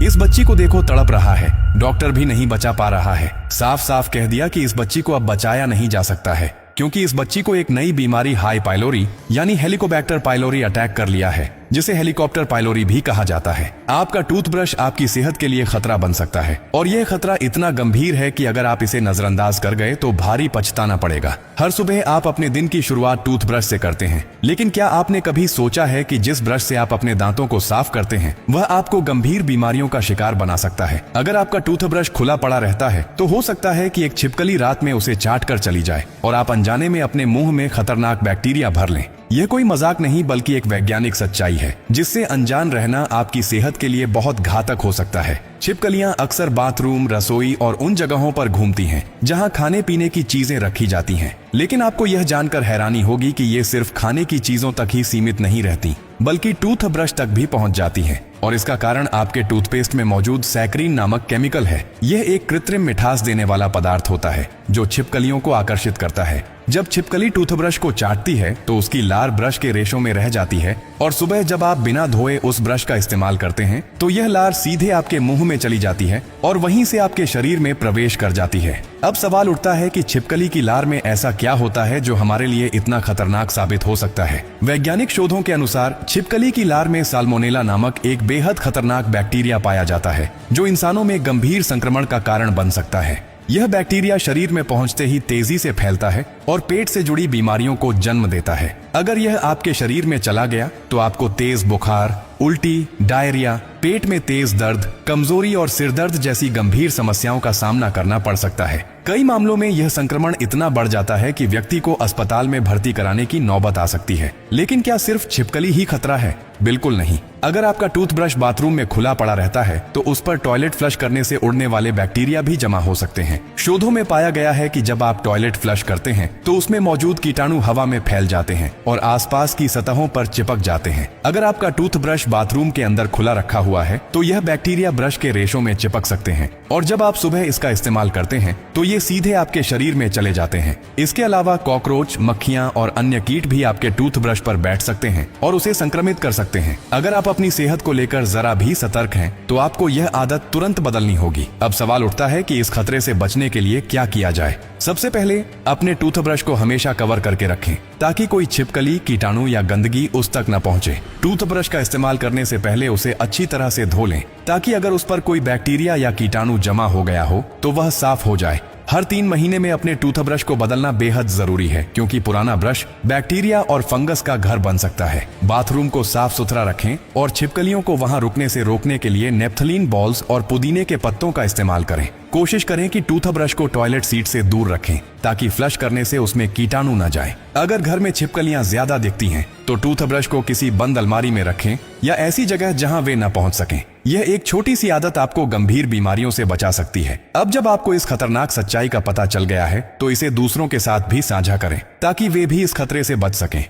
इस बच्ची को देखो, तड़प रहा है, डॉक्टर भी नहीं बचा पा रहा है। साफ साफ कह दिया कि इस बच्ची को अब बचाया नहीं जा सकता है, क्योंकि इस बच्ची को एक नई बीमारी हाई पाइलोरी यानी हेलिकोबैक्टर पाइलोरी अटैक कर लिया है, जिसे हेलीकॉप्टर पाइलोरी भी कहा जाता है। आपका टूथब्रश आपकी सेहत के लिए खतरा बन सकता है, और यह खतरा इतना गंभीर है कि अगर आप इसे नजरअंदाज कर गए तो भारी पछताना पड़ेगा। हर सुबह आप अपने दिन की शुरुआत टूथब्रश से करते हैं, लेकिन क्या आपने कभी सोचा है कि जिस ब्रश से आप अपने दांतों को साफ करते हैं वह आपको गंभीर बीमारियों का शिकार बना सकता है। अगर आपका टूथब्रश खुला पड़ा रहता है तो हो सकता है कि एक छिपकली रात में उसे चाट कर चली जाए और आप अनजाने में अपने मुंह में खतरनाक बैक्टीरिया भर लें। यह कोई मजाक नहीं बल्कि एक वैज्ञानिक सच्चाई है, जिससे अनजान रहना आपकी सेहत के लिए बहुत घातक हो सकता है। छिपकलियां अक्सर बाथरूम, रसोई और उन जगहों पर घूमती हैं जहां खाने पीने की चीजें रखी जाती हैं, लेकिन आपको यह जानकर हैरानी होगी कि ये सिर्फ खाने की चीजों तक ही सीमित नहीं रहती, बल्कि टूथब्रश तक भी पहुंच जाती हैं। और इसका कारण आपके टूथपेस्ट में मौजूद सैकरीन नामक केमिकल है। यह एक कृत्रिम मिठास देने वाला पदार्थ होता है जो छिपकलियों को आकर्षित करता है। जब छिपकली टूथब्रश को चाटती है तो उसकी लार ब्रश के रेशों में रह जाती है, और सुबह जब आप बिना धोए उस ब्रश का इस्तेमाल करते हैं तो यह लार सीधे आपके मुंह में चली जाती है और वहीं से आपके शरीर में प्रवेश कर जाती है। अब सवाल उठता है कि छिपकली की लार में ऐसा क्या होता है जो हमारे लिए इतना खतरनाक साबित हो सकता है। वैज्ञानिक शोधों के अनुसार छिपकली की लार में साल्मोनेला नामक एक बेहद खतरनाक बैक्टीरिया पाया जाता है, जो इंसानों में गंभीर संक्रमण का कारण बन सकता है। यह बैक्टीरिया शरीर में पहुंचते ही तेजी से फैलता है और पेट से जुड़ी बीमारियों को जन्म देता है। अगर यह आपके शरीर में चला गया तो आपको तेज बुखार, उल्टी, डायरिया, पेट में तेज दर्द, कमजोरी और सिरदर्द जैसी गंभीर समस्याओं का सामना करना पड़ सकता है। कई मामलों में यह संक्रमण इतना बढ़ जाता है कि व्यक्ति को अस्पताल में भर्ती कराने की नौबत आ सकती है। लेकिन क्या सिर्फ छिपकली ही खतरा है? बिल्कुल नहीं। अगर आपका टूथब्रश बाथरूम में खुला पड़ा रहता है तो उस पर टॉयलेट फ्लश करने से उड़ने वाले बैक्टीरिया भी जमा हो सकते हैं। शोधों में पाया गया है कि जब आप टॉयलेट फ्लश करते हैं तो उसमें मौजूद कीटाणु हवा में फैल जाते हैं और आसपास की सतहों पर चिपक जाते हैं। अगर आपका टूथब्रश बाथरूम के अंदर खुला रखा हुआ है तो यह बैक्टीरिया ब्रश के रेशों में चिपक सकते हैं, और जब आप सुबह इसका इस्तेमाल करते हैं तो ये सीधे आपके शरीर में चले जाते हैं। इसके अलावा कॉकरोच, मक्खियां और अन्य कीट भी आपके टूथब्रश पर बैठ सकते हैं और उसे संक्रमित कर सकते हैं। अगर आप अपनी सेहत को लेकर जरा भी सतर्क हैं तो आपको यह आदत तुरंत बदलनी होगी। अब सवाल उठता है कि इस खतरे से बचने के लिए क्या किया जाए। सबसे पहले अपने टूथब्रश को हमेशा कवर करके रखें ताकि कोई छिपकली, कीटाणु या गंदगी उस तक न पहुंचे। टूथब्रश का इस्तेमाल करने से पहले उसे अच्छी तरह से धो लें ताकि अगर उस पर कोई बैक्टीरिया या कीटाणु जमा हो गया हो तो वह साफ हो जाए। हर 3 महीने में अपने टूथब्रश को बदलना बेहद जरूरी है, क्योंकि पुराना ब्रश बैक्टीरिया और फंगस का घर बन सकता है। बाथरूम को साफ सुथरा रखें और छिपकलियों को वहां रुकने से रोकने के लिए नेफ्थलीन बॉल्स और पुदीने के पत्तों का इस्तेमाल करें। कोशिश करें कि टूथब्रश को टॉयलेट सीट से दूर रखें ताकि फ्लश करने से उसमें कीटाणु न जाए। अगर घर में छिपकलियां ज्यादा दिखती हैं तो टूथब्रश को किसी बंद अलमारी में रखें या ऐसी जगह जहां वे न पहुंच सकें। यह एक छोटी सी आदत आपको गंभीर बीमारियों से बचा सकती है। अब जब आपको इस खतरनाक सच्चाई का पता चल गया है तो इसे दूसरों के साथ भी साझा करें ताकि वे भी इस खतरे से बच सकें।